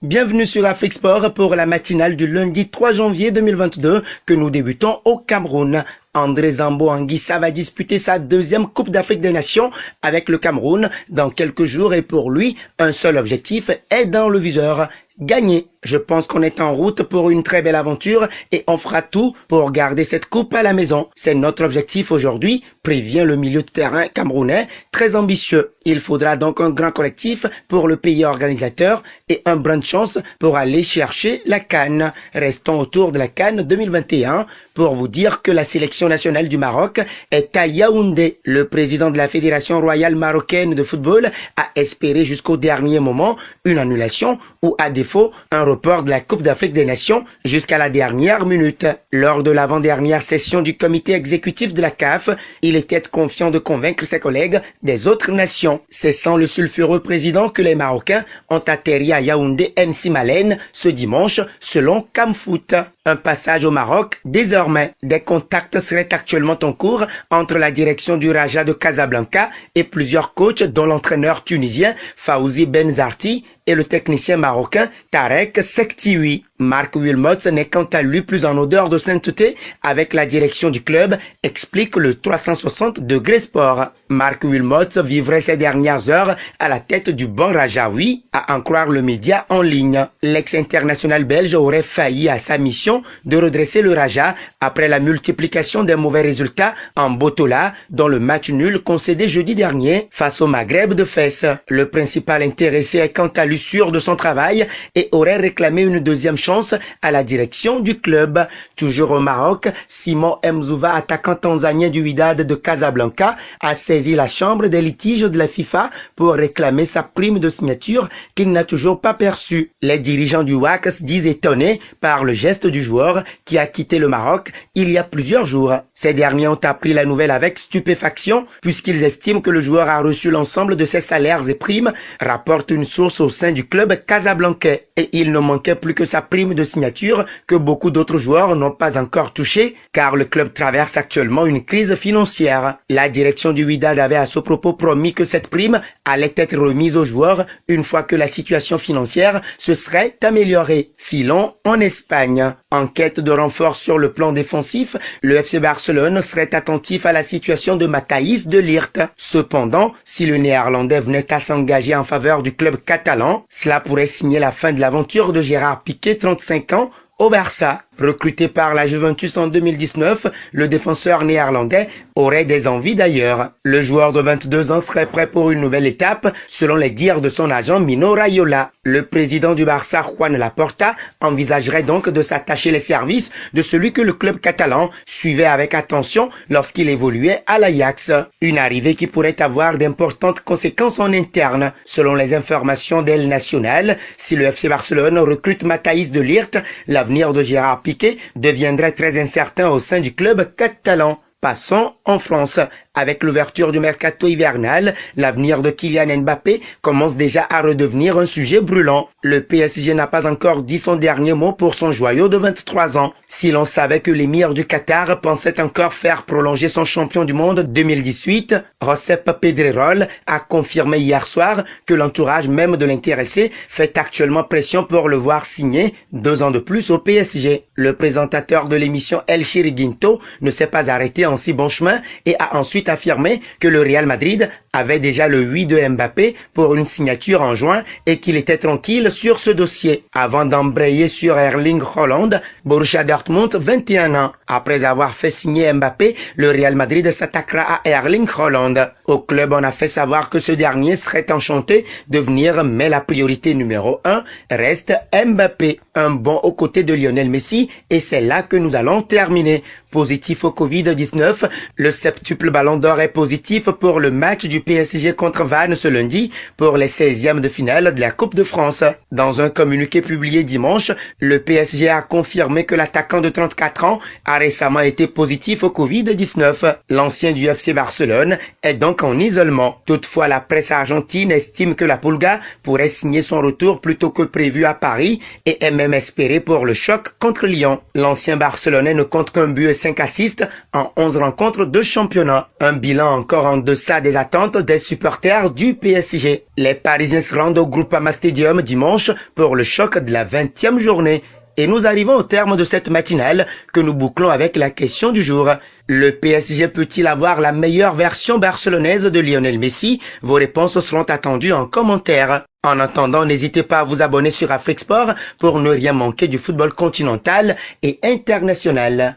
Bienvenue sur Afrique Sport pour la matinale du lundi 3 janvier 2022 que nous débutons au Cameroun. André Zambo Anguissa va disputer sa deuxième Coupe d'Afrique des Nations avec le Cameroun dans quelques jours et pour lui, un seul objectif est dans le viseur. Gagner. Je pense qu'on est en route pour une très belle aventure et on fera tout pour garder cette coupe à la maison. C'est notre objectif aujourd'hui, prévient le milieu de terrain camerounais, très ambitieux. Il faudra donc un grand collectif pour le pays organisateur et un brin de chance pour aller chercher la CAN. Restons autour de la CAN 2021 pour vous dire que la sélection nationale du Maroc est à Yaoundé. Le président de la Fédération royale marocaine de football a espéré jusqu'au dernier moment une annulation ou à défaut un report de la Coupe d'Afrique des Nations jusqu'à la dernière minute. Lors de l'avant-dernière session du comité exécutif de la CAF, il était confiant de convaincre ses collègues des autres nations. C'est sans le sulfureux président que les Marocains ont atterri à Yaoundé N'Simalen ce dimanche selon Camfoot. Un passage au Maroc désormais. Des contacts seraient actuellement en cours entre la direction du Raja de Casablanca et plusieurs coachs dont l'entraîneur tunisien Fawzi Benzarti et le technicien marocain Tarek Sektiwi. Marc Wilmots n'est quant à lui plus en odeur de sainteté avec la direction du club, explique le 360 degrés sport. Marc Wilmots vivrait ces dernières heures à la tête du banc rajaoui, à en croire le média en ligne. L'ex-international belge aurait failli à sa mission de redresser le Raja après la multiplication des mauvais résultats en Botola, dans le match nul concédé jeudi dernier face au Maghreb de Fès. Le principal intéressé est quant à lui sûr de son travail et aurait réclamé une deuxième chance à la direction du club. Toujours au Maroc, Simon Mzouva, attaquant tanzanien du Wydad de Casablanca, a saisi la chambre des litiges de la FIFA pour réclamer sa prime de signature qu'il n'a toujours pas perçue. Les dirigeants du WAC se disent étonnés par le geste du joueur qui a quitté le Maroc il y a plusieurs jours. Ces derniers ont appris la nouvelle avec stupéfaction puisqu'ils estiment que le joueur a reçu l'ensemble de ses salaires et primes, rapporte une source au sein du club casablancais. Et il ne manquait plus que sa prime de signature que beaucoup d'autres joueurs n'ont pas encore touché car le club traverse actuellement une crise financière. La direction du Wydad avait à ce propos promis que cette prime allait être remise aux joueurs une fois que la situation financière se serait améliorée. Filons en Espagne. En quête de renfort sur le plan défensif, le FC Barcelone serait attentif à la situation de Matthijs de Ligt. Cependant, si le Néerlandais venait à s'engager en faveur du club catalan, cela pourrait signer la fin de l'aventure de Gérard Piqué, 35 ans, au Barça. Recruté par la Juventus en 2019, le défenseur néerlandais aurait des envies d'ailleurs. Le joueur de 22 ans serait prêt pour une nouvelle étape, selon les dires de son agent Mino Raiola. Le président du Barça, Juan Laporta, envisagerait donc de s'attacher les services de celui que le club catalan suivait avec attention lorsqu'il évoluait à l'Ajax. Une arrivée qui pourrait avoir d'importantes conséquences en interne. Selon les informations d'El Nacional, si le FC Barcelone recrute Matthijs de Ligt, l'avenir de Gérard Piqué deviendrait très incertain au sein du club catalan. Passons en France. Avec l'ouverture du mercato hivernal, l'avenir de Kylian Mbappé commence déjà à redevenir un sujet brûlant. Le PSG n'a pas encore dit son dernier mot pour son joyau de 23 ans. Si l'on savait que l'émir du Qatar pensait encore faire prolonger son champion du monde 2018, Recep Pedrerol a confirmé hier soir que l'entourage même de l'intéressé fait actuellement pression pour le voir signer 2 ans de plus au PSG. Le présentateur de l'émission El Chiringuito ne s'est pas arrêté en si bon chemin et a ensuite affirmé que le Real Madrid avait déjà le oui de Mbappé pour une signature en juin et qu'il était tranquille sur ce dossier. Avant d'embrayer sur Erling Haaland, Borussia Dortmund, 21 ans. Après avoir fait signer Mbappé, le Real Madrid s'attaquera à Erling Haaland. Au club, on a fait savoir que ce dernier serait enchanté de venir, mais la priorité numéro 1 reste Mbappé. Un bon aux côtés de Lionel Messi et c'est là que nous allons terminer. Positif au Covid-19, le septuple ballon d'or est positif pour le match du PSG contre Vannes ce lundi pour les 16e de finale de la Coupe de France. Dans un communiqué publié dimanche, le PSG a confirmé que l'attaquant de 34 ans a récemment été positif au Covid-19. L'ancien du FC Barcelone est donc en isolement. Toutefois, la presse argentine estime que la Pulga pourrait signer son retour plus tôt que prévu à Paris et est même espéré pour le choc contre Lyon. L'ancien Barcelonais ne compte qu'un but et 5 assists en 11 rencontres de championnat. Un bilan encore en deçà des attentes attentes des supporters du PSG. Les Parisiens se rendent au Groupama Stadium dimanche pour le choc de la 20e journée. Et nous arrivons au terme de cette matinale que nous bouclons avec la question du jour. Le PSG peut-il avoir la meilleure version barcelonaise de Lionel Messi? Vos réponses seront attendues en commentaire. En attendant, n'hésitez pas à vous abonner sur Afrique Sport pour ne rien manquer du football continental et international.